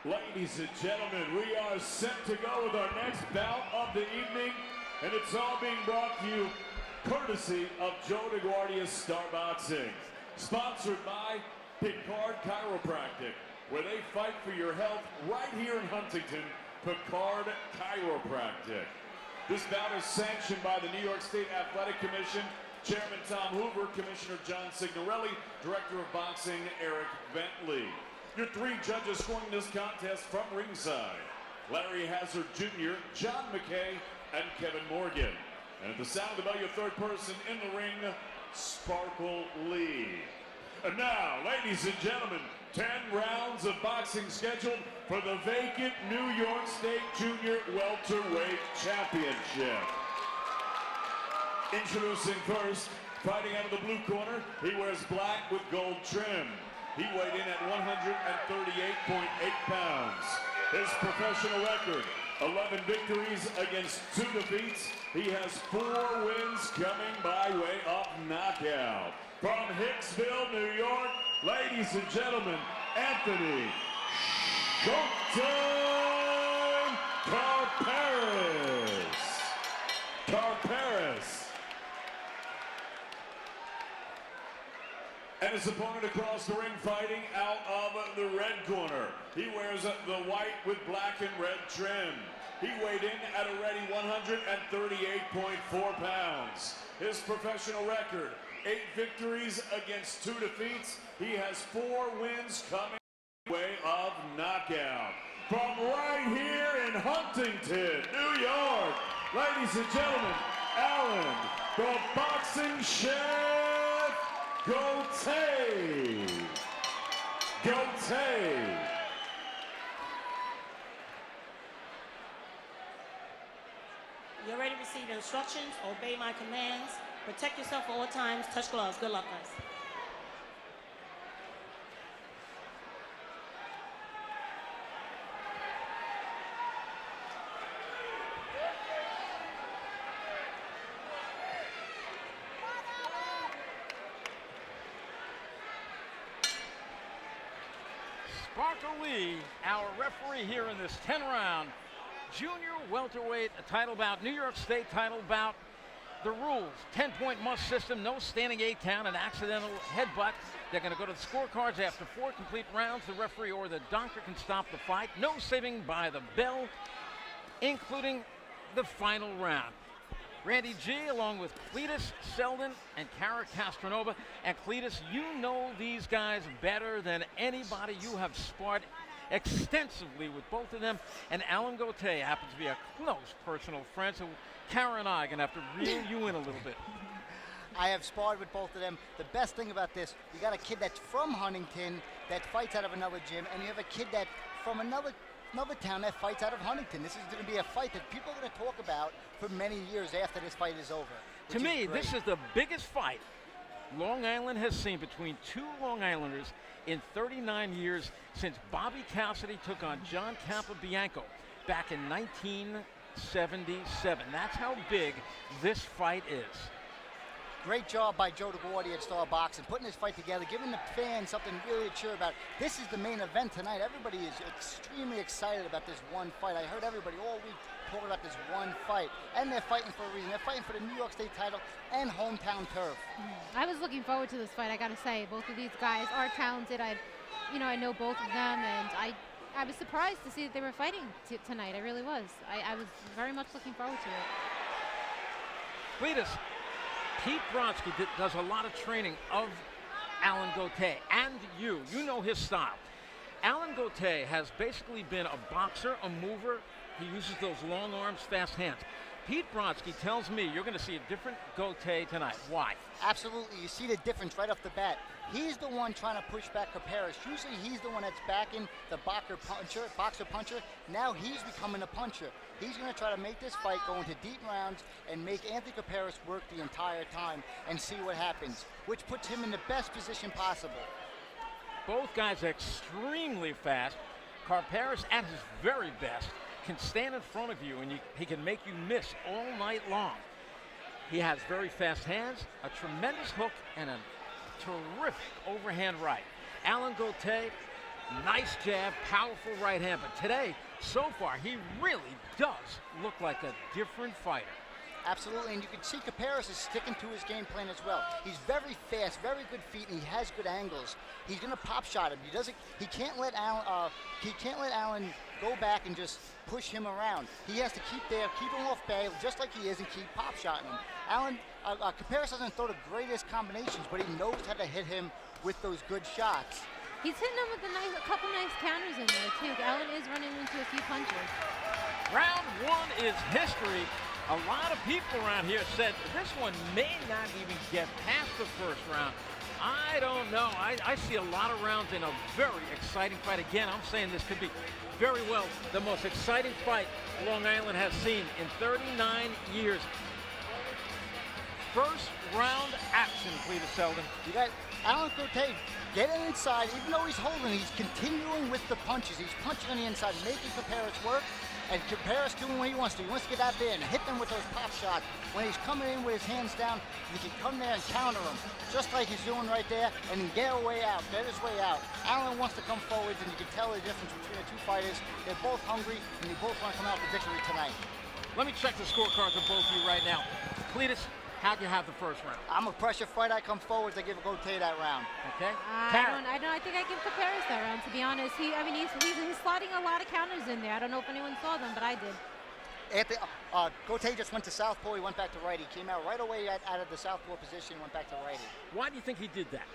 Ladies and gentlemen, we are set to go with our next bout of the evening, and it's all being brought to you courtesy of Joe DeGuardia's Star Boxing. Sponsored by Picard Chiropractic, where they fight for your health right here in Huntington. Picard Chiropractic. This bout is sanctioned by the New York State Athletic Commission, Chairman Tom Hoover, Commissioner John Signorelli, Director of Boxing Eric Bentley. Your three judges scoring this contest from ringside: Larry Hazard Jr., John McKay, and Kevin Morgan. And at the sound about your third person in the ring, Sparkle Lee. And now, ladies and gentlemen, 10 rounds of boxing scheduled for the vacant New York State Junior Welterweight Championship. Introducing first, fighting out of the blue corner, he wears black with gold trim. He weighed in at 138.8 pounds. His professional record, 11 victories against 2 defeats. He has 4 wins coming by way of knockout. From Hicksville, New York, ladies and gentlemen, Anthony Showtime Karperis. Karperis. And his opponent across the ring, fighting out of the red corner. He wears the white with black and red trim. He weighed in at a ready 138.4 pounds. His professional record, 8 victories against 2 defeats. He has 4 wins coming way of knockout. From right here in Huntington, New York, ladies and gentlemen, Alan, the boxing chef, Gotay. Gotay. You're ready to receive instructions, obey my commands, protect yourself at all times, touch gloves. Good luck, guys. Sparkle Lee, our referee here in this 10-round junior welterweight title bout, New York State title bout. The rules: 10-point must system, no standing 8 count, an accidental headbutt. They're going to go to the scorecards after 4 complete rounds. The referee or the doctor can stop the fight. No saving by the bell, including the final round. Randy G, along with Cletus Selden and Cara Castronova. And Cletus, you know these guys better than anybody. You have sparred extensively with both of them. And Alan Gotay happens to be a close personal friend, so Cara and I are going to have to reel you in a little bit. I have sparred with both of them. The best thing about this, you got a kid that's from Huntington that fights out of another gym, and you have a kid that from another town that fights out of Huntington. This is going to be a fight that people are going to talk about for many years after this fight is over. To me, this is the biggest fight Long Island has seen between 2 Long Islanders in 39 years since Bobby Cassidy took on John Capobianco back in 1977. That's how big this fight is. Great job by Joe DeGuardia at Star Boxing, putting this fight together, giving the fans something really to cheer about. This is the main event tonight. Everybody is extremely excited about this one fight. I heard everybody all week talking about this one fight, and they're fighting for a reason. They're fighting for the New York State title and hometown turf. I was looking forward to this fight, I gotta say. Both of these guys are talented. I know both of them, and I was surprised to see that they were fighting tonight. I really was. I was very much looking forward to it. Cletus, Pete Brodsky does a lot of training of Alan Gotay, and you know his style. Alan Gotay has basically been a boxer, a mover. He uses those long arms, fast hands. Pete Brodsky tells me you're going to see a different Gotay tonight. Why? Absolutely. You see the difference right off the bat. He's the one trying to push back Karperis. Usually he's the one that's backing the boxer puncher. Now he's becoming a puncher. He's going to try to make this fight go into deep rounds and make Anthony Karperis work the entire time and see what happens, which puts him in the best position possible. Both guys are extremely fast. Karperis, at his very best, can stand in front of you and he can make you miss all night long. He has very fast hands, a tremendous hook, and a terrific overhand right. Alan Gotay, Nice jab, powerful right hand. But today, so far, he really does look like a different fighter. Absolutely, and you can see Karperis is sticking to his game plan as well. He's very fast, very good feet, and he has good angles. He's gonna pop shot him. He can't let Allen go back and just push him around. He has to keep him off bag just like he is, and keep pop shotting him. Karperis doesn't throw the greatest combinations, but he knows how to hit him with those good shots. He's hitting him with a couple nice counters in there too. Allen is running into a few punches. Round one is history. A lot of people around here said this one may not even get past the first round. I don't know. I see a lot of rounds in a very exciting fight. Again, I'm saying this could be very well the most exciting fight Long Island has seen in 39 years. First round action, Cletus Selden. You got Alan Gotay getting inside, even though he's holding, he's continuing with the punches. He's punching on the inside, making Karperis work, and Karperis doing what he wants to. He wants to get out there and hit them with those pop shots. When he's coming in with his hands down, he can come there and counter him, just like he's doing right there, and he get his way out. Alan wants to come forward, and you can tell the difference between the two fighters. They're both hungry, and they both want to come out with victory tonight. Let me check the scorecards of both of you right now. Cletus, how'd you have the first round? I'm a pressure fighter. I come forward to give Gotay that round. Okay. I think I give Karperis that round, to be honest. He's slotting a lot of counters in there. I don't know if anyone saw them, but I did. Gotay just went to southpaw. He went back to righty. Came out right away out of the southpaw position. Went back to righty. Why do you think he did that?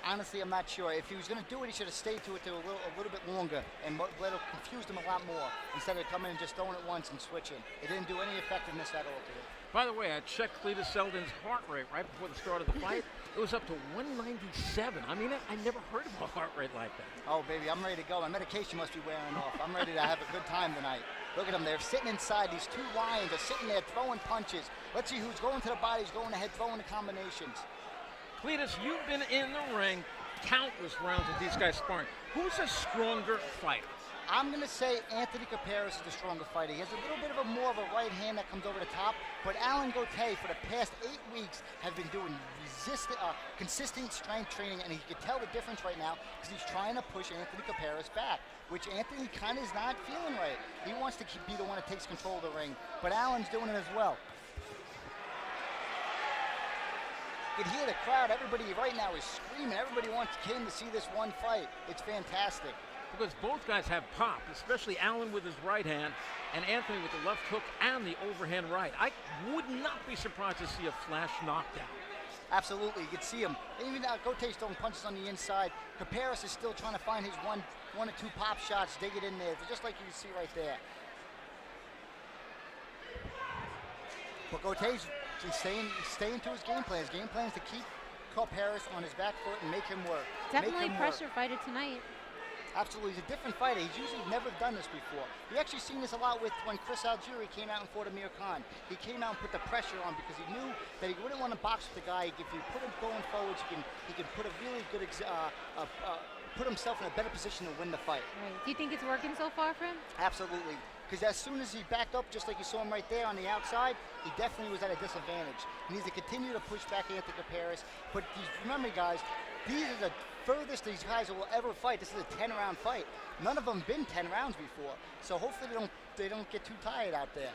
Honestly, I'm not sure. If he was going to do it, he should have stayed to it a little bit longer and let it confuse him a lot more instead of coming and just throwing it once and switching. It didn't do any effectiveness at all to it. By the way, I checked Cletus Selden's heart rate right before the start of the fight. It was up to 197. I mean, I never heard of a heart rate like that. Oh, baby, I'm ready to go. My medication must be wearing off. I'm ready to have a good time tonight. Look at them. They're sitting inside. These two lions are sitting there throwing punches. Let's see who's going to the body, who's going ahead, throwing the combinations. Cletus, you've been in the ring countless rounds with these guys sparring. Who's a stronger fighter? I'm going to say Anthony Karperis is the stronger fighter. He has a little bit of more of a right hand that comes over the top, but Alan Gotay for the past 8 weeks has been doing consistent strength training, and he can tell the difference right now because he's trying to push Anthony Karperis back, which Anthony kind of is not feeling right. He wants to be the one that takes control of the ring, but Alan's doing it as well. You can hear the crowd. Everybody right now is screaming. Everybody came to see this one fight. It's fantastic. Because both guys have pop, especially Allen with his right hand and Anthony with the left hook and the overhand right. I would not be surprised to see a flash knockdown. Absolutely, you can see him. Even Gotay's throwing punches on the inside. Karperis is still trying to find his one or two pop shots, dig it in there, just like you can see right there. But Gotay's staying to his game plan. His game plan is to keep Karperis on his back foot and make him work. Definitely pressure fighter tonight. Absolutely, he's a different fighter. He's usually never done this before. We actually seen this a lot with when Chris Algieri came out and fought Amir Khan. He came out and put the pressure on because he knew that he wouldn't want to box with the guy. If you put him going forwards, he can put a really good put himself in a better position to win the fight. Right. Do you think it's working so far for him? Absolutely. Because as soon as he backed up, just like you saw him right there on the outside, he definitely was at a disadvantage. He needs to continue to push back Anthony Karperis. But remember, guys, these are the furthest these guys will ever fight. This is a 10-round fight. None of them been 10 rounds before. So hopefully they don't get too tired out there.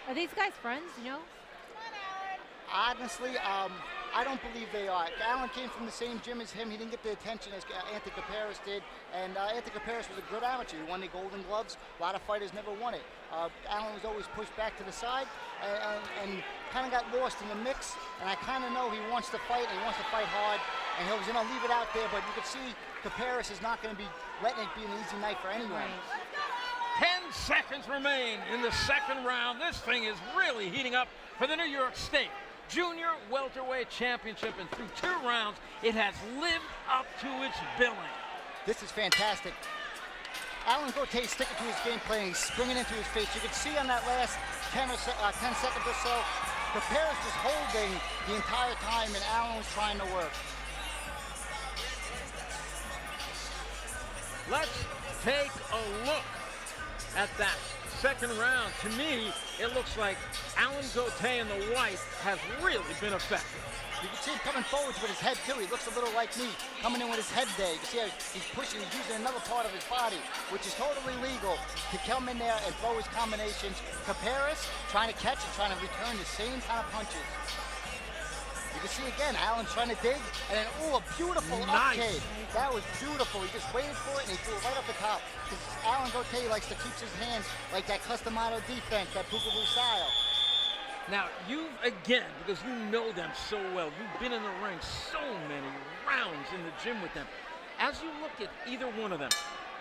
Are these guys friends, you know? Honestly, I don't believe they are. Alan came from the same gym as him. He didn't get the attention as Anthony Karperis did. And Anthony Karperis was a good amateur. He won the Golden Gloves. A lot of fighters never won it. Alan was always pushed back to the side and kind of got lost in the mix. And I kind of know he wants to fight, and he wants to fight hard. And he's going to leave it out there. But you can see Karperis is not going to be letting it be an easy night for anyone. Right. 10 seconds remain in the second round. This thing is really heating up for the New York State Junior Welterweight Championship, and through 2 rounds, it has lived up to its billing. This is fantastic. Alan Gotay sticking to his game plan. He's springing into his face. You can see on that last 10 seconds or so, Karperis was holding the entire time, and Alan was trying to work. Let's take a look at that second round. To me, it looks like Alan Gotay in the white has really been effective. You can see him coming forwards with his head too. He looks a little like me, coming in with his head there. You can see how he's pushing, he's using another part of his body, which is totally legal, to come in there and throw his combinations. Karperis trying to catch and trying to return the same kind of punches. You can see again, Allen trying to dig, and then, a beautiful upkick. That was beautiful. He just waited for it, and he threw it right up the top. Because Allen Gotay likes to keep his hands like that customado defense, that Bookaboo style. Now, you've, again, because you know them so well, you've been in the ring so many rounds in the gym with them. As you look at either one of them,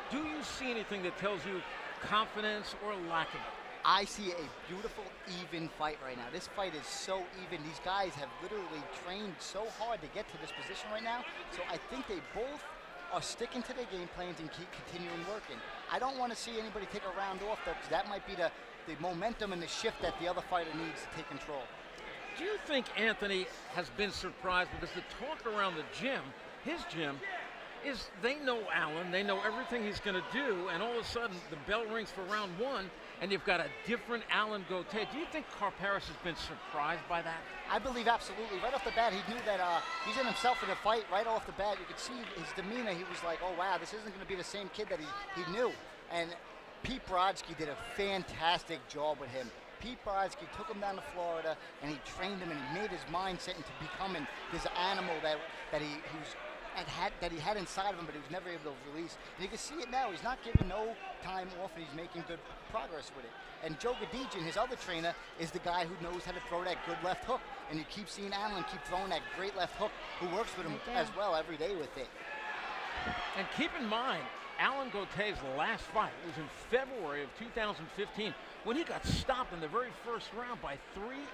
do you see anything that tells you confidence or lack of it? I see a beautiful, even fight right now. This fight is so even. These guys have literally trained so hard to get to this position right now. So I think they both are sticking to their game plans and keep continuing working. I don't want to see anybody take a round off, though, because that might be the momentum and the shift that the other fighter needs to take control. Do you think Anthony has been surprised? Because the talk around the gym, his gym, is they know Allen, they know everything he's going to do, and all of a sudden the bell rings for round one, and you've got a different Allen Gotay. Do you think Karperis has been surprised by that? I believe absolutely. Right off the bat, he knew that he's in himself in a fight. Right off the bat, you could see his demeanor. He was like, oh, wow, this isn't going to be the same kid that he knew. And Pete Brodsky did a fantastic job with him. Pete Brodsky took him down to Florida, and he trained him, and he made his mindset into becoming this animal that he had inside of him, but he was never able to release. And you can see it now. He's not giving no time off, and he's making good progress with it. And Joe Gadigian, his other trainer, is the guy who knows how to throw that good left hook. And you keep seeing Allen keep throwing that great left hook, who works with him as well every day with it. And keep in mind, Allen Gotay's last fight was in February of 2015 when he got stopped in the very first round by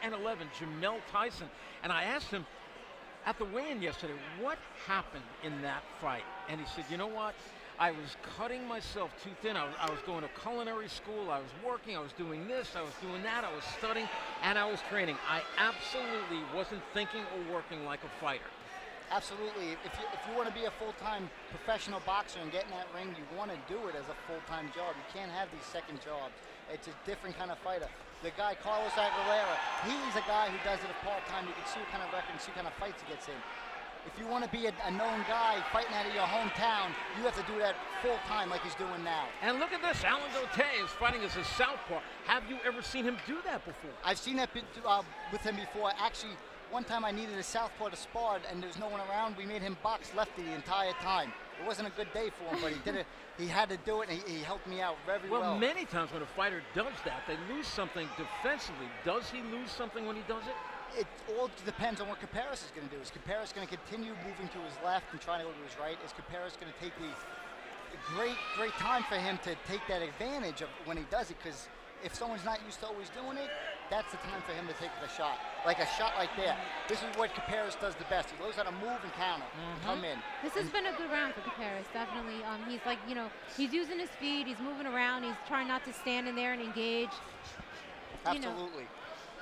3-11 Jamel Tyson. And I asked him at the weigh-in yesterday, what happened in that fight? And he said, you know what? I was cutting myself too thin. I was going to culinary school. I was working. I was doing this. I was doing that. I was studying, and I was training. I absolutely wasn't thinking or working like a fighter. Absolutely. If you want to be a full-time professional boxer and get in that ring, you want to do it as a full-time job. You can't have these second jobs. It's a different kind of fighter. The guy, Carlos Aguilera, he's a guy who does it part-time. You can see what kind of record and see what kind of fights he gets in. If you want to be a known guy fighting out of your hometown, you have to do that full-time like he's doing now. And look at this. Allen Gotay is fighting as a southpaw. Have you ever seen him do that before? I've seen that with him before. Actually, one time I needed a southpaw to spar, and there's no one around. We made him box lefty the entire time. It wasn't a good day for him, but he did it. He had to do it, and he helped me out very well. Well, many times when a fighter does that, they lose something defensively. Does he lose something when he does it? It all depends on what Karperis is going to do. Is Karperis going to continue moving to his left and trying to go to his right? Is Karperis going to take the great time for him to take that advantage of when he does it? Because if someone's not used to always doing it, that's the time for him to take the shot. Like a shot like that. This is what Karperis does the best. He knows how to move and counter, come in. This has been a good round for Karperis, definitely. He's like, he's using his feet, he's moving around, he's trying not to stand in there and engage. Absolutely.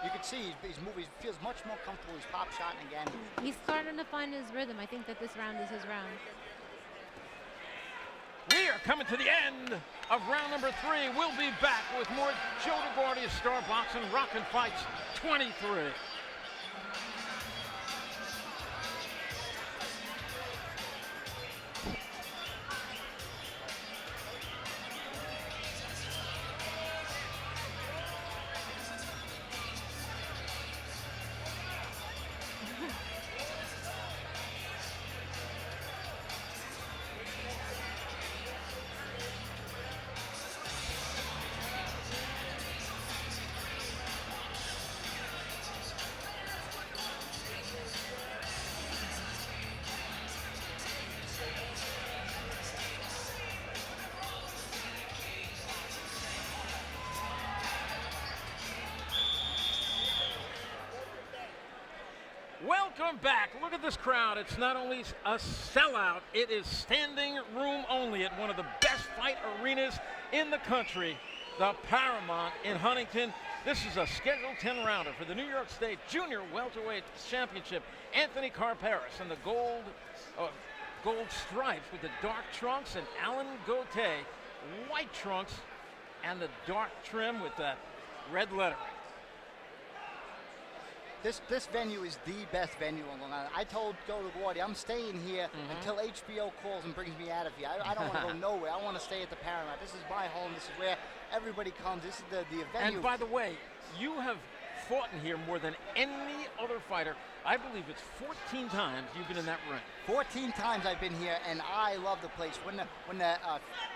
You can see he's moving, he feels much more comfortable. He's pop shotting again. He's starting to find his rhythm. I think that this round is his round. We are coming to the end of round number 3. We'll be back with more Joe DeGuardia Star Boxing Rockin' Fights 23. Welcome back. Look at this crowd. It's not only a sellout, it is standing room only at one of the best fight arenas in the country, the Paramount in Huntington. This is a scheduled 10-rounder for the New York State Junior Welterweight Championship. Anthony Karperis in the gold stripes with the dark trunks, and Allen Gotay, white trunks and the dark trim with that red lettering. This venue is the best venue on Long Island. I told Joe LaGuardia, I'm staying here until HBO calls and brings me out of here. I don't want to go nowhere. I want to stay at the Paramount. This is my home. This is where everybody comes. This is the venue. And by the way, you have fought in here more than any other fighter. I believe it's 14 times you've been in that ring. 14 times I've been here, and I love the place. When the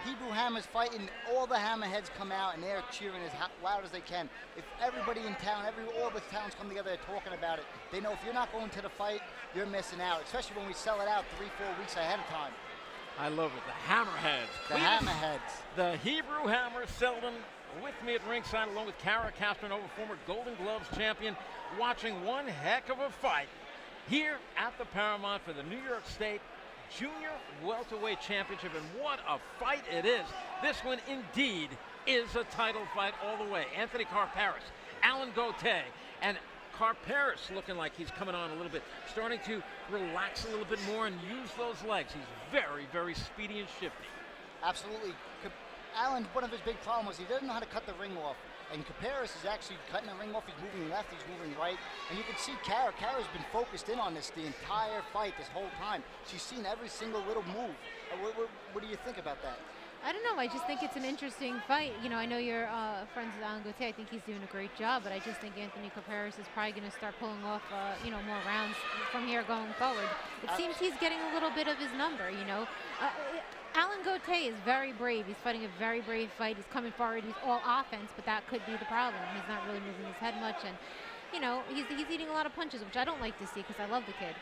Hebrew Hammer's fighting, all the Hammerheads come out, and they're cheering as loud as they can. If everybody in town, all the towns come together, they're talking about it. They know if you're not going to the fight, you're missing out, especially when we sell it out 3-4 weeks ahead of time. I love it. The Hammerheads. The Hammerheads. The Hebrew Hammer Selden with me at ringside, along with Kara Castronova, former Golden Gloves champion, watching one heck of a fight here at the Paramount for the New York State Junior Welterweight Championship. And what a fight it is. This one indeed is a title fight all the way. Anthony Karperis, Alan Gotay, and Karperis looking like he's coming on a little bit, starting to relax a little bit more and use those legs. He's very, very speedy and shifty. Absolutely. Alan, one of his big problems was he doesn't know how to cut the ring off. And Karperis is actually cutting the ring off. He's moving left, he's moving right. And you can see Kara's been focused in on this the entire fight, this whole time. She's seen every single little move. What do you think about that? I don't know. I just think it's an interesting fight. You know, I know you're friends with Alan Gotay. I think he's doing a great job, but I just think Anthony Karperis is probably going to start pulling off, more rounds from here going forward. It seems he's getting a little bit of his number, you know. Alan Gotay is very brave. He's fighting a very brave fight. He's coming forward. He's all offense, but that could be the problem. He's not really moving his head much, and, you know, he's eating a lot of punches, which I don't like to see because I love the kid.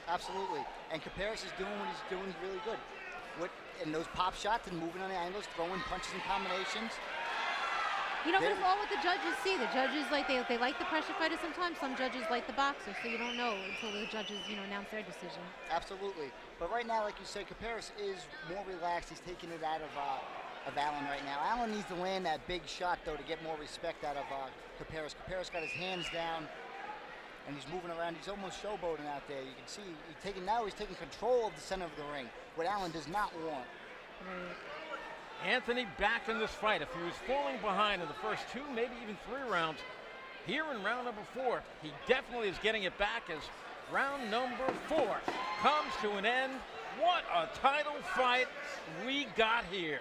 Absolutely. And Karperis is doing what he's doing really good. And those pop shots and moving on the angles, throwing punches and combinations. You know, but it's all what the judges see. The judges, they like the pressure fighter sometimes. Some judges like the boxer, so you don't know until the judges, announce their decision. Absolutely. But right now, like you said, Karperis is more relaxed. He's taking it out of Alan right now. Alan needs to land that big shot, though, to get more respect out of Karperis. Karperis got his hands down, and he's moving around. He's almost showboating out there. You can see he's taking control of the center of the ring, what Alan does not want. Anthony back in this fight. If he was falling behind in the first 2, maybe even 3 rounds, here in round number 4, he definitely is getting it back as round number 4 comes to an end. What a title fight we got here.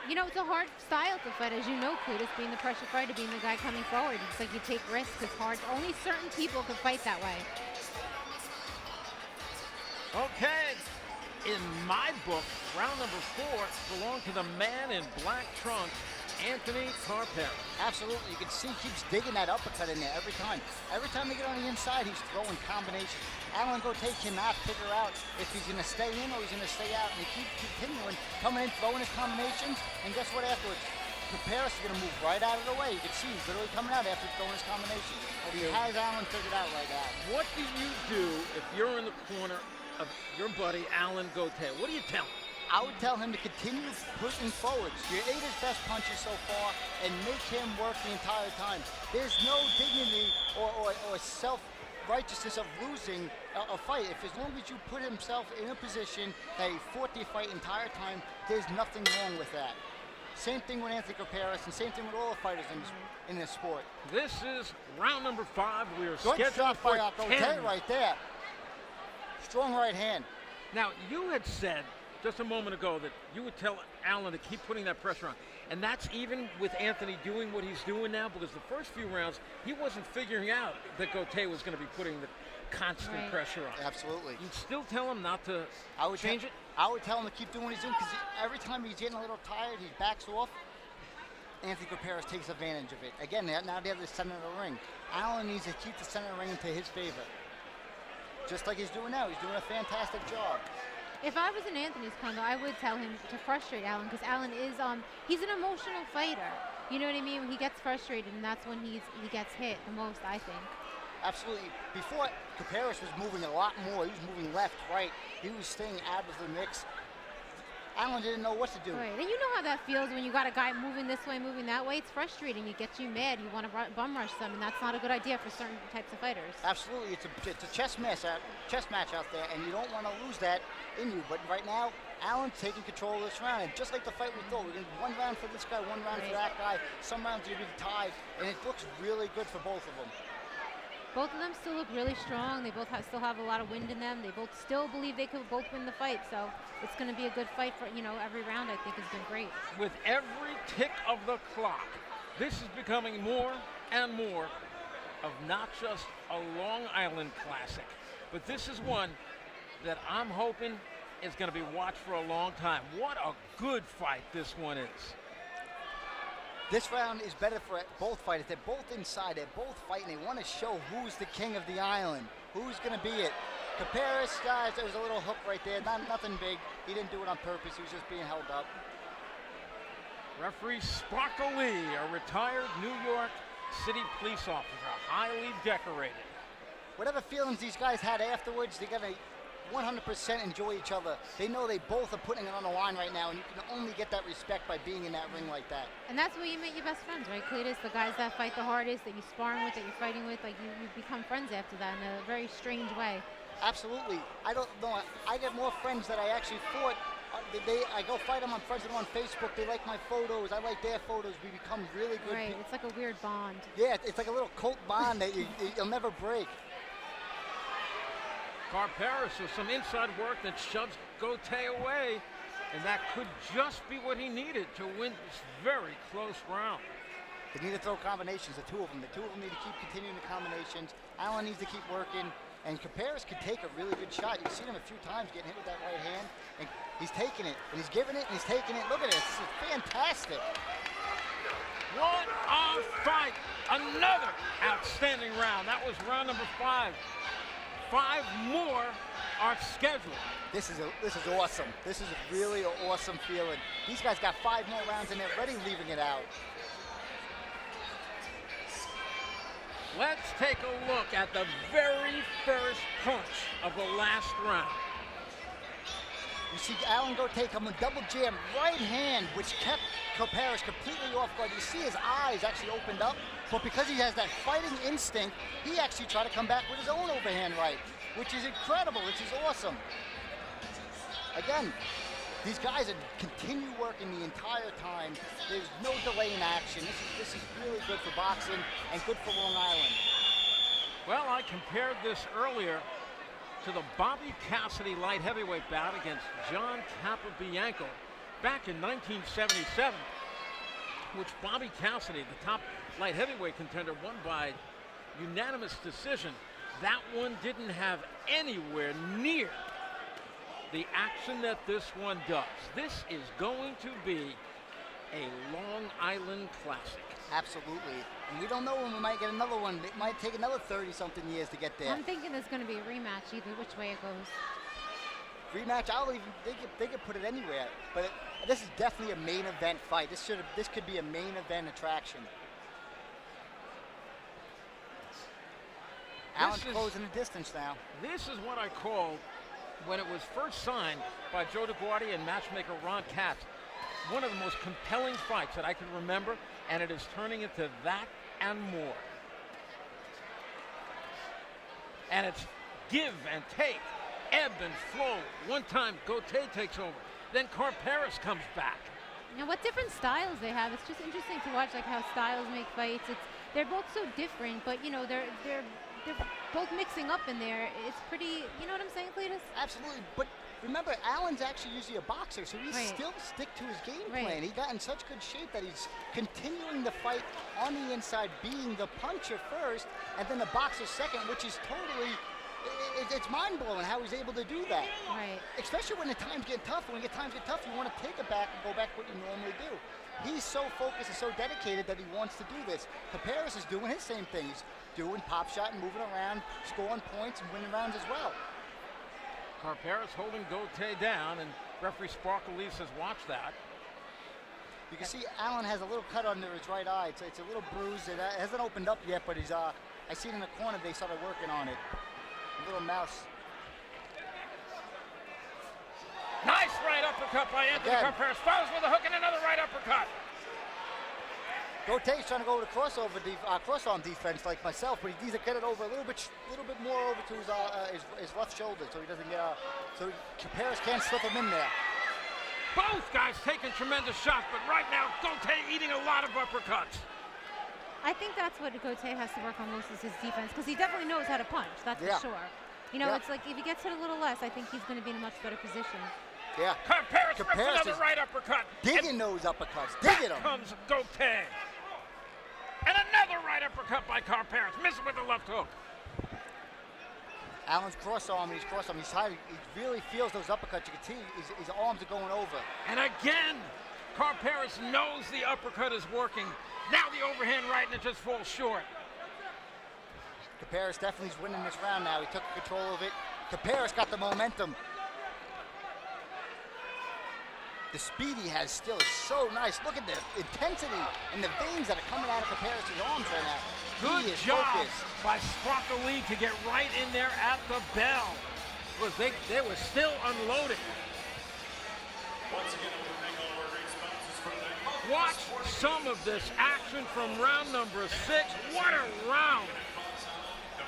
You know, it's a hard style to fight, as you know, Cletus, being the pressure fighter, being the guy coming forward. It's like you take risks. It's hard. Only certain people can fight that way. Okay. In my book, round number 4 belonged to the man in black trunks, Anthony Karperis. Absolutely. You can see he keeps digging that uppercut in there every time. Every time they get on the inside, he's throwing combinations. Alan Gotay cannot figure out if he's going to stay in or he's going to stay out. And he keeps continuing, coming in, throwing his combinations. And guess what afterwards? Karperis is going to move right out of the way. You can see he's literally coming out after throwing his combinations. He has Alan figured out right now. What do you do if you're in the corner of your buddy Alan Gotay? What do you tell him? I would tell him to continue pushing forward. Create his best punches so far and make him work the entire time. There's no dignity or self-righteousness of losing a fight. If as long as you put himself in a position that he fought the fight the entire time, there's nothing wrong with that. Same thing with Anthony Karperis and same thing with all the fighters in this sport. This is round number 5. We are Good scheduled shot for by 10. Gotay right there. Strong right hand. Now, you had said just a moment ago that you would tell Alan to keep putting that pressure on. And that's even with Anthony doing what he's doing now, because the first few rounds, he wasn't figuring out that Gotay was going to be putting the constant pressure on. Absolutely. You'd still tell him not to change it? I would tell him to keep doing what he's doing, because every time he's getting a little tired, he backs off. Anthony Karperis takes advantage of it. Again, now they have the center of the ring. Alan needs to keep the center of the ring into his favor. Just like he's doing now. He's doing a fantastic job. If I was in Anthony's corner, I would tell him to frustrate Alan, because Alan is he's an emotional fighter. You know what I mean? He gets frustrated, and that's when he gets hit the most, I think. Absolutely. Before, Karperis was moving a lot more. He was moving left, right. He was staying out of the mix. Alan didn't know what to do. Right, and you know how that feels when you got a guy moving this way, moving that way. It's frustrating. It gets you mad. You want to bum rush them, and that's not a good idea for certain types of fighters. Absolutely. It's a chess match out there, and you don't want to lose that in you. But right now, Alan's taking control of this round, and just like the fight we thought, we're going to do 1 round for this guy, 1 round for that guy. Some rounds are going to be tied, and it looks really good for both of them. both of them still look really strong. They both still have a lot of wind in them. They both still believe they could both win the fight. So it's going to be a good fight for, every round I think has been great. With every tick of the clock, this is becoming more and more of not just a Long Island classic, but this is one that I'm hoping is going to be watched for a long time. What a good fight this one is. This round is better for both fighters. They're both inside. They're both fighting. They want to show who's the king of the island. Who's going to be it? Karperis, guys, there was a little hook right there. Nothing big. He didn't do it on purpose. He was just being held up. Referee Sparkle Lee, a retired New York City police officer, highly decorated. Whatever feelings these guys had afterwards, they're going to 100% enjoy each other. They know they both are putting it on the line right now, and you can only get that respect by being in that ring like that. And that's where you meet your best friends, right, Cletus? The guys that fight the hardest, that you're sparring with, that you're fighting with, like you become friends after that in a very strange way. Absolutely. I don't know. I get more friends that I actually fought. I go fight them. I'm friends with them on Facebook. They like my photos. I like their photos. We become really good. Right. It's like a weird bond. Yeah, it's like a little cult bond that you'll never break. Karperis with some inside work that shoves Gotay away, and that could just be what he needed to win this very close round. They need to throw combinations, the two of them. The two of them need to keep continuing the combinations. Allen needs to keep working, and Karperis could take a really good shot. You've seen him a few times getting hit with that right hand, and he's taking it, and he's giving it, and he's taking it. Look at this. This is fantastic. What a fight! Another outstanding round. That was round number 5. 5 more are scheduled. This is awesome. This is really an awesome feeling. These guys got 5 more rounds and they're already leaving it out. Let's take a look at the very first punch of the last round. You see Allen Gotay coming double jam, right hand, which kept Karperis completely off guard. You see his eyes actually opened up, but because he has that fighting instinct, he actually tried to come back with his own overhand right, which is incredible, which is awesome. Again, these guys continue working the entire time. There's no delay in action. This is really good for boxing and good for Long Island. Well, I compared this earlier to the Bobby Cassidy light heavyweight bout against John Capobianco back in 1977, which Bobby Cassidy, the top light heavyweight contender, won by unanimous decision. That one didn't have anywhere near the action that this one does. This is going to be a Long Island classic. Absolutely. And we don't know when we might get another one. It might take another 30-something years to get there. I'm thinking there's going to be a rematch either which way it goes. Rematch, they could put it anywhere. But this is definitely a main event fight. This could be a main event attraction. Allen's closing the distance now. This is what I called, when it was first signed by Joe DeGuardia and matchmaker Ron Katz, one of the most compelling fights that I can remember, and it is turning into that and more. And it's give and take, ebb and flow. One time Gotay takes over, then Karperis comes back. You know what different styles they have. It's just interesting to watch like how styles make fights. They're both so different, but you know they're both mixing up in there. It's pretty, you know what I'm saying, Cletus? Absolutely, but remember, Allen's actually usually a boxer, so he's still stick to his game plan. He got in such good shape that he's continuing the fight on the inside, being the puncher first, and then the boxer second, which is totally, it's mind-blowing how he's able to do that. Right. Especially when the times get tough. When times get tough, you want to take it back and go back what you normally do. He's so focused and so dedicated that he wants to do this. Karperis is doing his same thing. He's doing pop shot and moving around, scoring points and winning rounds as well. Karperis holding Gotay down, and referee Sparkle Lee says, watch that. You can see Allen has a little cut under his right eye. It's a little bruised. It hasn't opened up yet, but he's I see it in the corner. They started working on it. A little mouse. Nice right uppercut by Anthony Karperis. Follows with a hook and another right uppercut. Gotay's trying to go with a cross-arm defense like myself, but he needs to get it over a little bit more over to his left shoulder, so he doesn't get so Karperis can't slip him in there. Both guys taking tremendous shots, but right now Gotay eating a lot of uppercuts. I think that's what Gotay has to work on most is his defense, because he definitely knows how to punch. That's for sure. You know, it's like if he gets hit a little less, I think he's going to be in a much better position. Yeah. Karperis with another right uppercut. Digging those uppercuts. Digging them. Comes Gotay. And another right uppercut by Karperis. Missing with the left hook. Allen's cross-arm, he's cross-arm. He's tired. He really feels those uppercuts. You can see his arms are going over. And again, Karperis knows the uppercut is working. Now the overhand right, and it just falls short. Karperis definitely is winning this round now. He took control of it. Karperis got the momentum. The speed he has still is so nice. Look at the intensity and the veins that are coming out of Karperis' arms right now. Good job by Sprocket Lee to get right in there at the bell. Because they were still unloading. Once again, I want to thank all of our great sponsors for tonight. Watch some of this action from round number 6. What a round!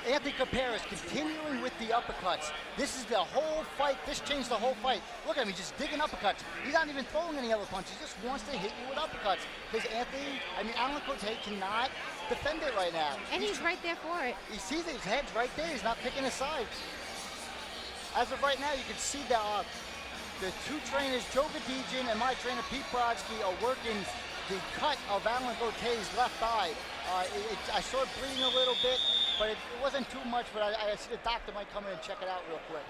Anthony Karperis continuing with the uppercuts. This is the whole fight. This changed the whole fight. Look at him, he's just digging uppercuts. He's not even throwing any other punches. He just wants to hit you with uppercuts. Because Alan Gotay cannot defend it right now. And he's right there for it. He sees his head's right there. He's not picking a side. As of right now, you can see that the two trainers, Joe Gadigian and my trainer, Pete Brodsky, are working the cut of Alan Gotay's left eye. I saw it bleeding a little bit, but it wasn't too much, but I see the doctor might come in and check it out real quick.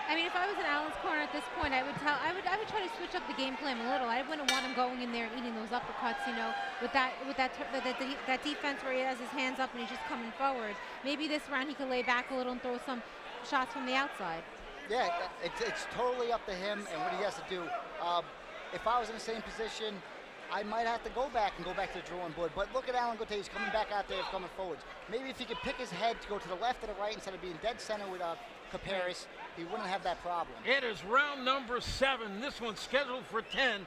I mean, if I was in Allen's corner at this point, I would try to switch up the game plan a little. I wouldn't want him going in there and eating those uppercuts, you know, with that defense where he has his hands up and he's just coming forward. Maybe this round he could lay back a little and throw some shots from the outside. Yeah, it's totally up to him and what he has to do. If I was in the same position, I might have to go back to the drawing board. But look at Alan Gotay. He's coming back out there, coming forwards. Maybe if he could pick his head to go to the left or the right instead of being dead center with Karperis, he wouldn't have that problem. It is round number 7. This one's scheduled for 10.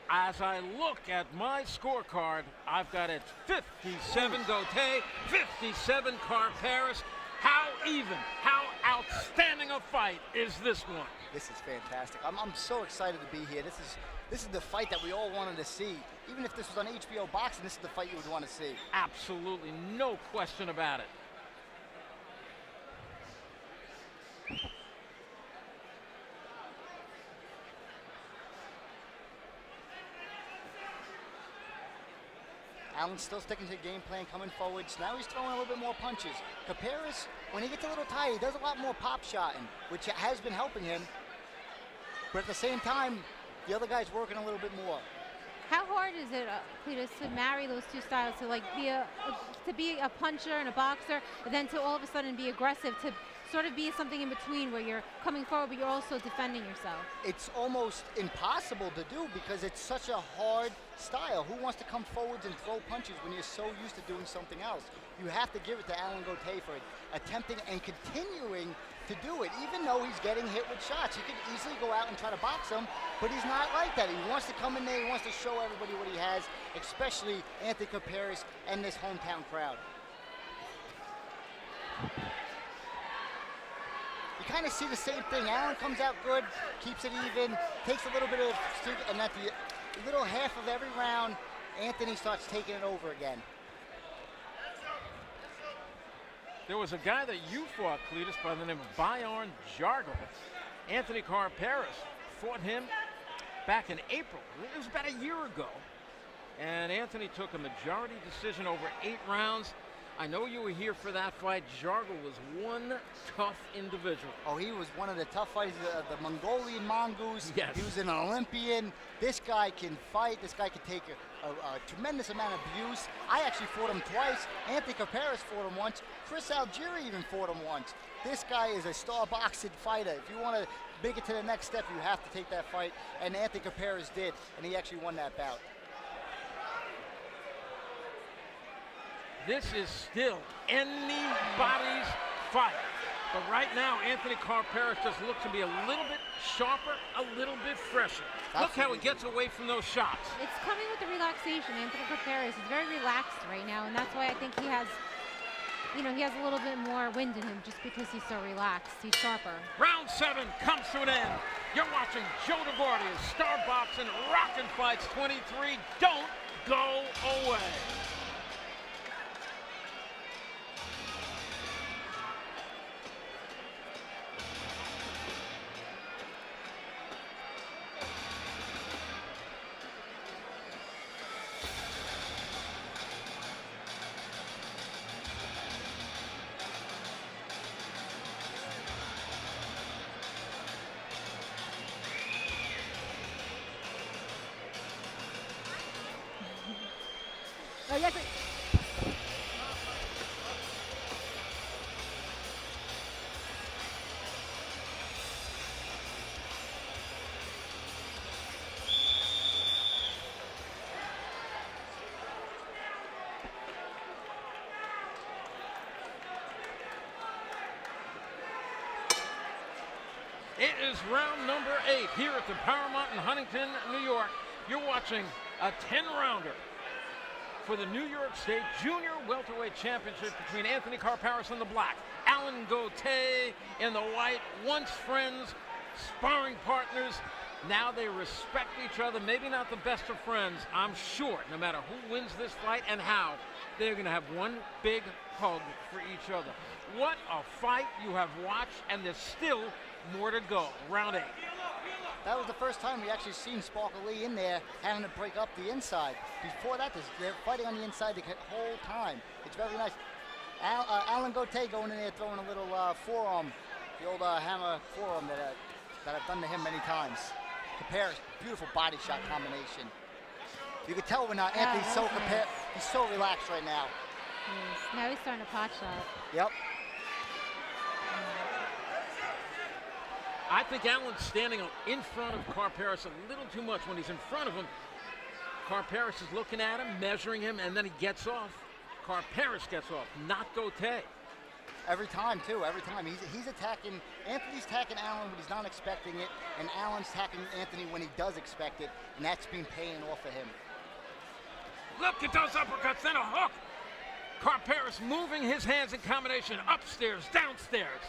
As I look at my scorecard, I've got it 57 Gotay, 57 Karperis. How even, how outstanding a fight is this one? This is fantastic. I'm so excited to be here. This is the fight that we all wanted to see. Even if this was on HBO Boxing, this is the fight you would want to see. Absolutely, no question about it. Allen's still sticking to the game plan, coming forwards. Now he's throwing a little bit more punches. Karperis, when he gets a little tired, he does a lot more pop shotting, which has been helping him. But at the same time, the other guy's working a little bit more. How hard is it, Cletus, to marry those two styles, to like be a puncher and a boxer, and then to all of a sudden be aggressive, to sort of be something in between where you're coming forward but you're also defending yourself? It's almost impossible to do because it's such a hard style. Who wants to come forwards and throw punches when you're so used to doing something else? You have to give it to Alan Gotay for attempting and continuing to do it, even though he's getting hit with shots. He could easily go out and try to box him, but he's not like that. He wants to come in there, he wants to show everybody what he has, especially Anthony Karperis and this hometown crowd. You kind of see the same thing. Allen comes out good, keeps it even, takes a little bit of streak, and at the little half of every round, Anthony starts taking it over again. There was a guy that you fought, Cletus, by the name of Bjorn Jargle. Anthony Karperis fought him back in April. It was about a year ago. And Anthony took a majority decision over 8 rounds. I know you were here for that fight. Jargle was one tough individual. Oh, he was one of the tough fighters, the Mongolian mongoose. Yes. He was an Olympian. This guy can fight. This guy can take a tremendous amount of abuse. I actually fought him twice. Anthony Karperis fought him once. Chris Algieri even fought him once. This guy is a star boxing fighter. If you want to make it to the next step, you have to take that fight. And Anthony Karperis did, and he actually won that bout. This is still anybody's fight. But right now, Anthony Karperis just looks to be a little bit sharper, a little bit fresher. Absolutely. Look how he gets away from those shots. It's coming with the relaxation. Anthony Karperis is very relaxed right now, and that's why I think he has, he has a little bit more wind in him just because he's so relaxed. He's sharper. Round 7 comes to an end. You're watching Joe DeGuardia's Star Boxing Rockin' Fights 23. Don't go away. No, you have to, It is round number 8 here at the Paramount in Huntington, New York. You're watching a 10-rounder for the New York State Junior Welterweight Championship between Anthony Karperis in the black, Alan Gotay in the white. Once friends, sparring partners. Now they respect each other. Maybe not the best of friends. I'm sure no matter who wins this fight and how, they're going to have one big hug for each other. What a fight you have watched, and there's still more to go. Round 8. that was the first time we actually seen Sparkle Lee in there having to break up the inside. Before that, they're fighting on the inside the whole time. It's very nice. Alan Gotay going in there throwing a little forearm, the old hammer forearm that I've done to him many times. Karperis, beautiful body shot combination. You can tell when Anthony's so nice. he's so relaxed right now. Yes. Now he's starting a pot shot. Yep. I think Alan's standing in front of Karperis a little too much. When he's in front of him, Karperis is looking at him, measuring him, and then he gets off. Karperis gets off, not Gotay. Every time, too. Every time. He's attacking. Anthony's attacking Alan when he's not expecting it, and Alan's attacking Anthony when he does expect it, and that's been paying off for him. Look at those uppercuts, then a hook. Karperis moving his hands in combination, upstairs, downstairs.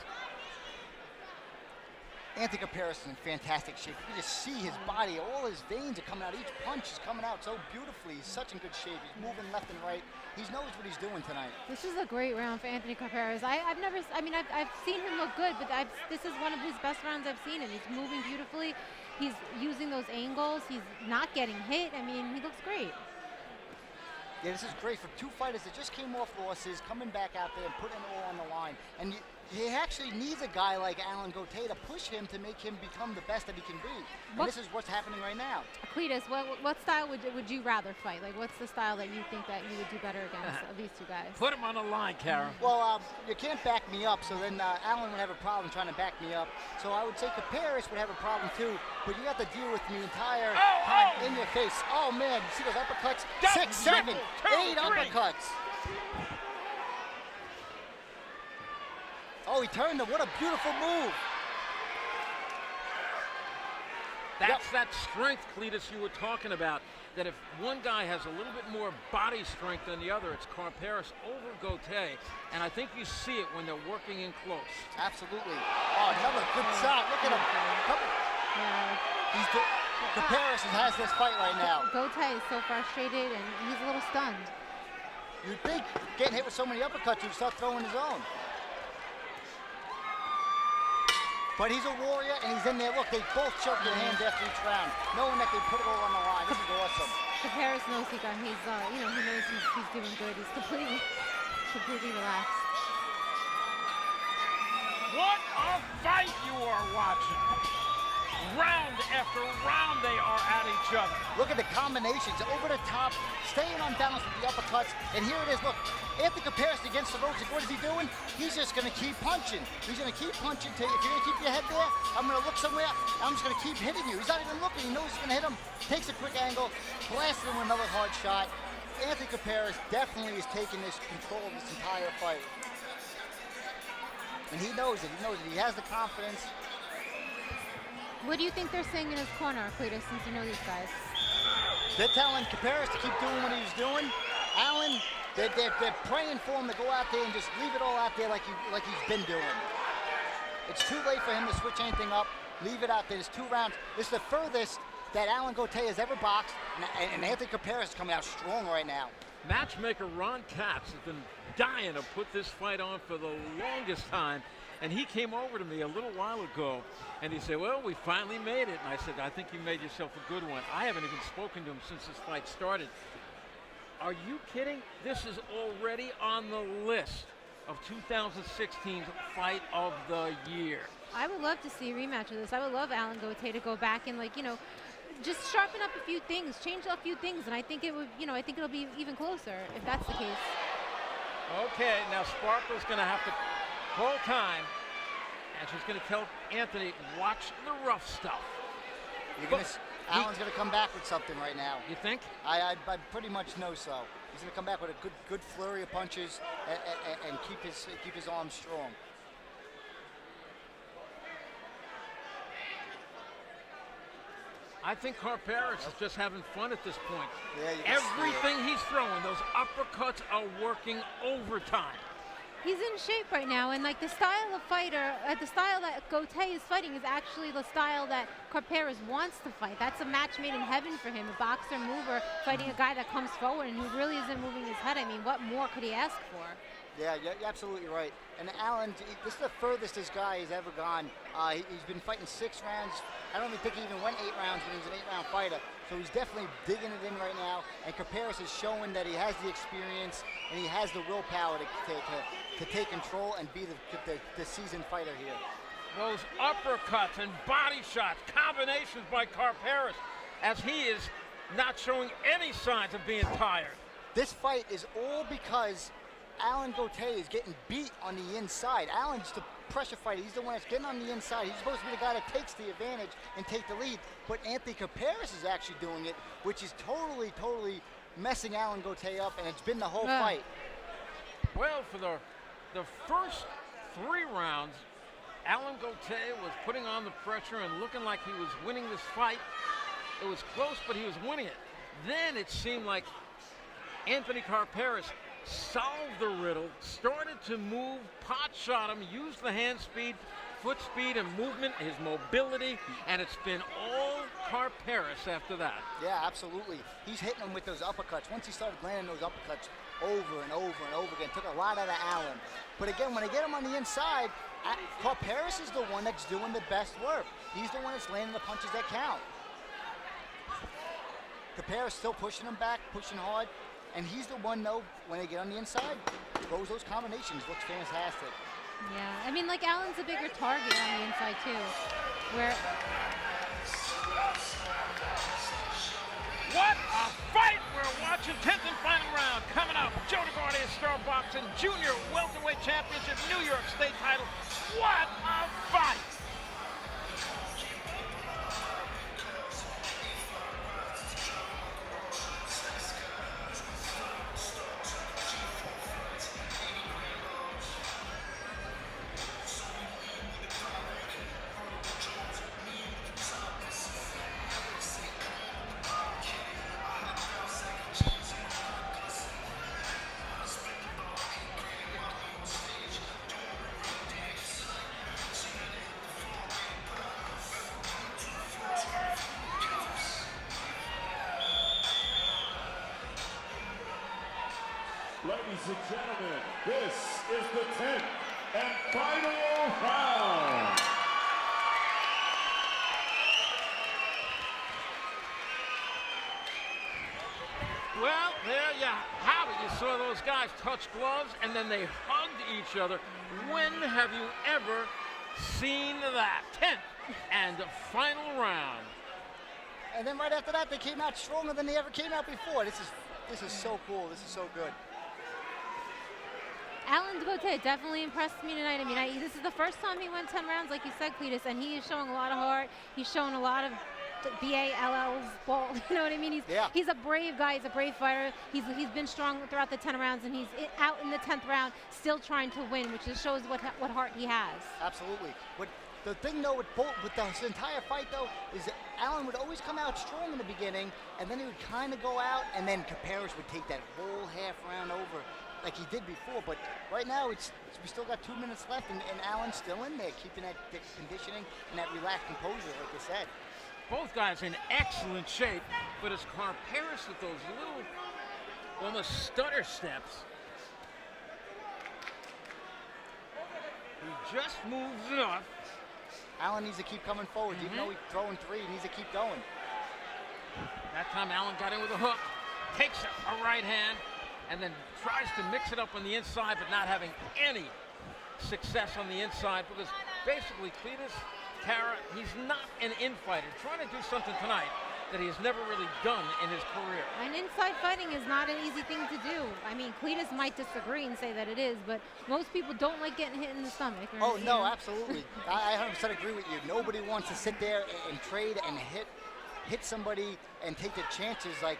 Anthony Karperis is in fantastic shape. You can just see his body. All his veins are coming out. Each punch is coming out so beautifully. He's such in good shape. He's moving left and right. He knows what he's doing tonight. This is a great round for Anthony Karperis. I've seen him look good, but this is one of his best rounds I've seen him. He's moving beautifully. He's using those angles. He's not getting hit. I mean, he looks great. Yeah, this is great for two fighters that just came off losses, coming back out there and putting it all on the line. And he actually needs a guy like Alan Gotay to push him to make him become the best that he can be. And this is what's happening right now. Cletus, what style would you rather fight? Like, what's the style that you think that you would do better against of these two guys? Put him on the line, Karen. Well, you can't back me up, so then Alan would have a problem trying to back me up. So I would say Karperis would have a problem too, but you have to deal with me entire time in your face. Oh man, you see those uppercuts? 6, 7, 8 uppercuts. Oh, he turned him. What a beautiful move. That's that strength, Cletus, you were talking about. That if one guy has a little bit more body strength than the other, it's Karperis over Gotay. And I think you see it when they're working in close. Absolutely. Oh, another good shot. Look at him. Karperis has this fight right now. Gotay is so frustrated and he's a little stunned. You'd think getting hit with so many uppercuts, you'd start throwing his own. But he's a warrior, and he's in there. Look, they both shook their hands after each round, knowing that they put it all on the line. This is awesome. Karperis knows he knows he's doing good. He's completely relaxed. What a fight you are watching. Round after round, they are at each other. Look at the combinations, over the top, staying on balance with the uppercuts, and here it is. Look, Anthony Karperis against the ropes. What is he doing? He's just going to keep punching. He's going to keep punching. If you're going to keep your head there, I'm going to look somewhere. I'm just going to keep hitting you. He's not even looking. He knows he's going to hit him. Takes a quick angle, blasts him with another hard shot. Anthony Karperis definitely is taking this control of this entire fight. And he knows it. He knows it. He has the confidence. What do you think they're saying in his corner, Cletus, since you know these guys? They're telling Karperis to keep doing what he's doing. Alan, they're praying for him to go out there and just leave it all out there like he's been doing. It's too late for him to switch anything up. Leave it out there. There's 2 rounds. This is the furthest that Alan Gotay has ever boxed, and Anthony Karperis is coming out strong right now. Matchmaker Ron Katz has been dying to put this fight on for the longest time. And he came over to me a little while ago, and he said, well, we finally made it. And I said, I think you made yourself a good one. I haven't even spoken to him since this fight started. Are you kidding? This is already on the list of 2016's Fight of the Year. I would love to see a rematch of this. I would love Alan Gotay to go back and, just sharpen up a few things, change up a few things, and I think it would, I think it'll be even closer if that's the case. Okay, now Sparkle's going to have to call time, and she's going to tell Anthony, watch the rough stuff. Alan's going to come back with something right now. You think? I pretty much know so. He's going to come back with a good flurry of punches and keep his arms strong. I think Karperis is just having fun at this point. Yeah, you can see it. Everything he's throwing, those uppercuts are working overtime. He's in shape right now, and like the style of fighter, the style that Gotay is fighting is actually the style that Karperis wants to fight. That's a match made in heaven for him, a boxer mover fighting a guy that comes forward and who really isn't moving his head. I mean, what more could he ask for? Yeah, you're absolutely right. And Alan, this is the furthest this guy has ever gone. He's been fighting 6 rounds. I don't even think he even went 8 rounds when he was an 8-round fighter. So he's definitely digging it in right now. And Karperis is showing that he has the experience and he has the willpower to take control and be the seasoned fighter here. Those uppercuts and body shots, combinations by Karperis, as he is not showing any signs of being tired. This fight is all because Alan Gotay is getting beat on the inside. Alan's the pressure fighter. He's the one that's getting on the inside. He's supposed to be the guy that takes the advantage and take the lead. But Anthony Karperis is actually doing it, which is totally messing Alan Gotay up, and it's been the whole fight. Well, for the first 3 rounds, Alan Gotay was putting on the pressure and looking like he was winning this fight. It was close, but he was winning it. Then it seemed like Anthony Karperis solved the riddle, started to move, pot shot him, used the hand speed, foot speed and movement, his mobility, and it's been all Karperis after that. Yeah, absolutely. He's hitting him with those uppercuts. Once he started landing those uppercuts over and over and over again, took a lot out of Alan. But again, when they get him on the inside, Karperis is the one that's doing the best work. He's the one that's landing the punches that count. Karperis still pushing him back, pushing hard. And he's the one, though, when they get on the inside, throws those combinations, looks fantastic. Yeah, I mean, like Allen's a bigger target on the inside, too. What a fight! We're watching 10th and final round coming up. Joe DeGuardia Star Boxing Junior Welterweight Championship, New York State title. What a fight! Ladies and gentlemen, this is the 10th and final round. Well, there you have it. You saw those guys touch gloves and then they hugged each other. When have you ever seen that? 10th and final round. And then right after that, they came out stronger than they ever came out before. This is so cool. This is so good. Alan Gotay definitely impressed me tonight. I mean, this is the first time he went 10 rounds, like you said, Cletus, and he is showing a lot of heart. He's showing a lot of BALL's ball. You know what I mean? He's a brave guy. He's a brave fighter. He's been strong throughout the 10 rounds, and he's out in the 10th round still trying to win, which just shows what heart he has. Absolutely. But the thing, though, with this entire fight, though, is that Alan would always come out strong in the beginning, and then he would kind of go out, and then Karperis would take that whole half round over like he did before. But right now, we still got 2 minutes left, and Alan's still in there, keeping that conditioning and that relaxed composure, like I said. Both guys in excellent shape, but it's Karperis with those little, almost stutter steps. He just moves it off. Alan needs to keep coming forward. Even though he's throwing 3, he needs to keep going. That time Alan got in with a hook, takes a right hand, and then tries to mix it up on the inside, but not having any success on the inside because basically Cletus, Tara, he's not an infighter. Trying to do something tonight that he has never really done in his career. And inside fighting is not an easy thing to do. I mean, Cletus might disagree and say that it is, but most people don't like getting hit in the stomach. Or, Oh, no, absolutely. I 100% agree with you. Nobody wants to sit there and trade and hit somebody and take the chances like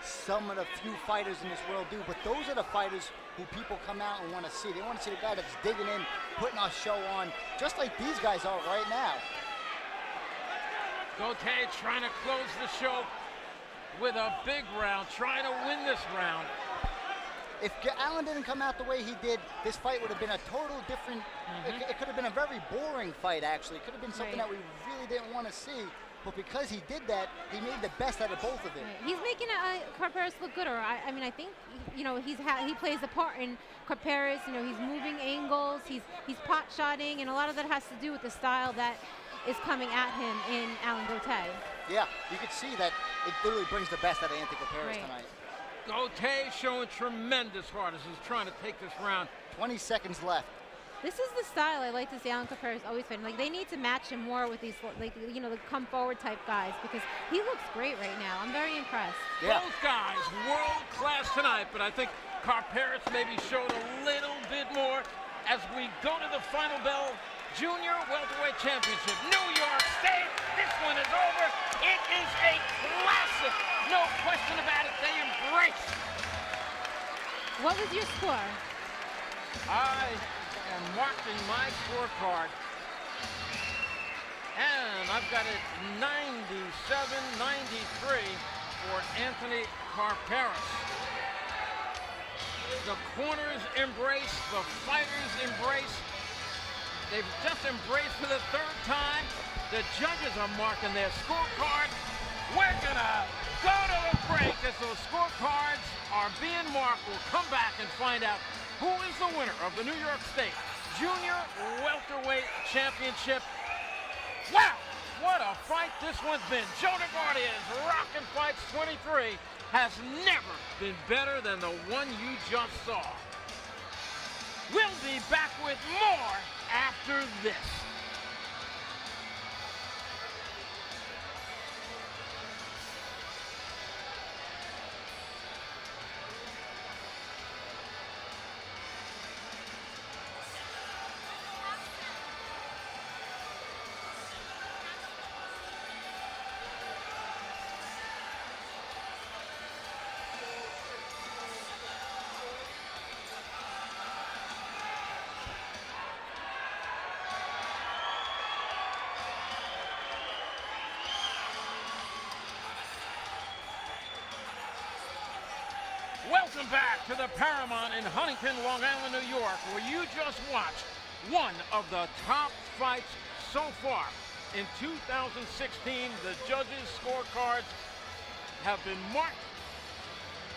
some of the few fighters in this world do. But those are the fighters who people come out and want to see. They want to see the guy that's digging in, putting our show on, just like these guys are right now. Gotay trying to close the show with a big round, trying to win this round. If Allen didn't come out the way he did, this fight would have been a total different, it could have been a very boring fight, actually. It could have been something that we really didn't want to see. But because he did that, he made the best out of both of it. Right. He's making Karperis look good. Or I mean, I think he plays a part in Karperis. You know, he's moving angles, he's pot shotting, and a lot of that has to do with the style that is coming at him in Alan Gotay. Yeah, you could see that it literally brings the best out of Anthony Karperis tonight. Gotay showing tremendous heart as he's trying to take this round. 20 seconds left. This is the style I like to see Alan Karperis always fighting. Like, they need to match him more with these, like, you know, the come forward type guys, because he looks great right now. I'm very impressed. Yeah. Both guys world class tonight, but I think Karperis maybe showed a little bit more as we go to the final bell. Junior Welterweight Championship, New York State. This one is over. It is a classic. No question about it. They embrace. What was your score? I am marking my scorecard, and I've got it 97-93 for Anthony Karperis. The corners embrace, the fighters embrace. They've just embraced for the third time. The judges are marking their scorecard. We're gonna go to a break as those scorecards are being marked. We'll come back and find out who is the winner of the New York State Junior Welterweight Championship. Wow, what a fight this one's been. Joe DeGuardia's Rockin' Fights 23 has never been better than the one you just saw. We'll be back with more after this. Welcome back to the Paramount in Huntington, Long Island, New York, where you just watched one of the top fights so far. In 2016, the judges' scorecards have been marked.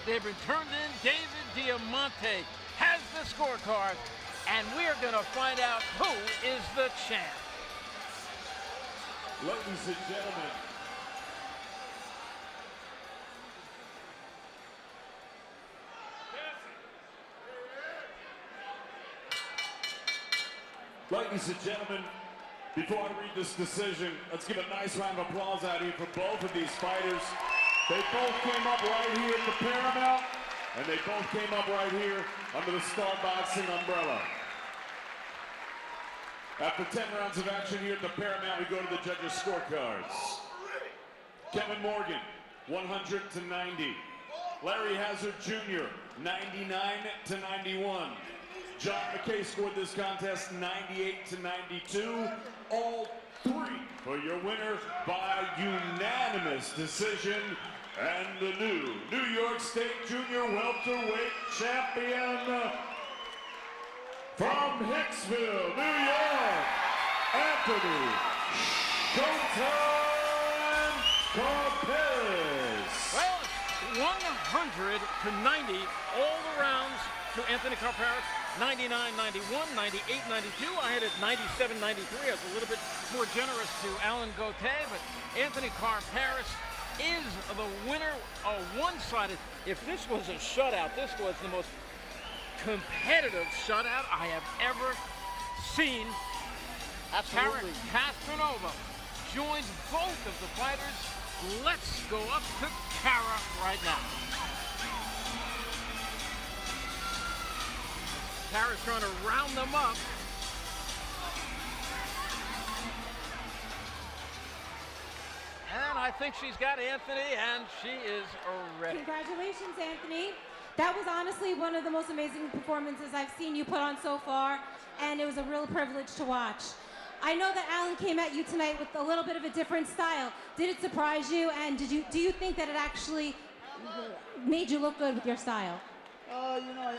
They've been turned in. David Diamante has the scorecard, and we're going to find out who is the champ. Ladies and gentlemen, before I read this decision, let's give a nice round of applause out here for both of these fighters. They both came up right here at the Paramount, and they both came up right here under the Star Boxing umbrella. After 10 rounds of action here at the Paramount, we go to the judges' scorecards. Kevin Morgan, 100-90. Larry Hazard Jr., 99-91. John McKay scored this contest 98-92. All three for your winner by unanimous decision. And the new New York State Junior Welterweight Champion from Hicksville, New York, Anthony Showtime Karperis. Well, 100-90 all the rounds to Anthony Karperis. 99-91, 98-92. I had it 97-93. I was a little bit more generous to Alan Gotay, but Anthony Karperis is the winner. A one-sided. If this was a shutout, this was the most competitive shutout I have ever seen. Absolutely. Tarek Castronova joins both of the fighters Let's go up to Kara right now. Kara's trying to round them up. And I think she's got Anthony, and she is ready. Congratulations, Anthony. That was honestly one of the most amazing performances I've seen you put on so far, and it was a real privilege to watch. I know that Alan came at you tonight with a little bit of a different style. Did it surprise you, and do you think that it actually made you look good with your style? You know,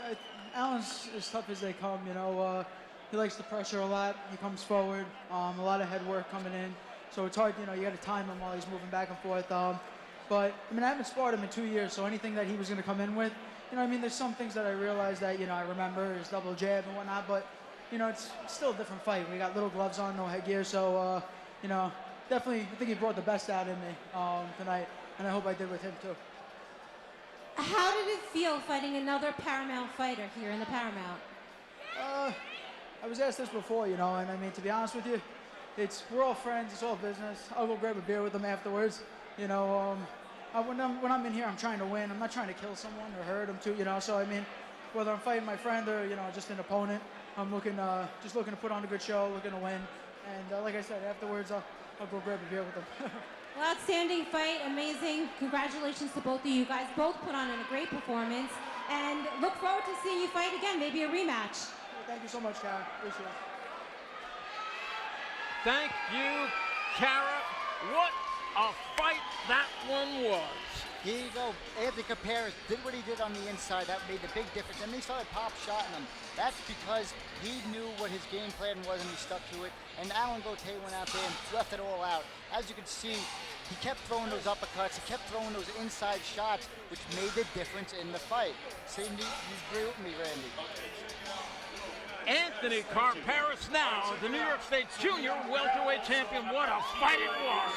Alan's as tough as they come, you know. He likes the pressure a lot. He comes forward, a lot of head work coming in. So it's hard, you know, you got to time him while he's moving back and forth. But, I mean, I haven't sparred him in 2 years, so anything that he was going to come in with, you know, I mean, there's some things that I realized that, you know, I remember, his double jab and whatnot, but, you know, it's still a different fight. We got little gloves on, no headgear, so, you know, definitely, I think he brought the best out in me tonight, and I hope I did with him, too. How did it feel fighting another Paramount fighter here in the Paramount? I was asked this before, you know, and I mean, to be honest with you, we're all friends, it's all business. I'll go grab a beer with them afterwards. You know, when I'm in here, I'm trying to win. I'm not trying to kill someone or hurt them too, you know. So, I mean, whether I'm fighting my friend or, you know, just an opponent, I'm just looking to put on a good show, looking to win. And like I said, afterwards, I'll go grab a beer with them. Well, outstanding fight, amazing. Congratulations to both of you guys. Both put on a great performance. And look forward to seeing you fight again, maybe a rematch. Thank you so much, Kara. Appreciate it. Thank you, Kara. What a fight that one was. Here you go. Anthony Karperis did what he did on the inside. That made the big difference. And he started pop-shotting him. That's because he knew what his game plan was and he stuck to it. And Alan Gotay went out there and left it all out. As you can see, he kept throwing those uppercuts. He kept throwing those inside shots, which made the difference in the fight. Cindy, you agree with me, Randy? Anthony Karperis now, the New York State Junior welterweight champion. What a fight it was.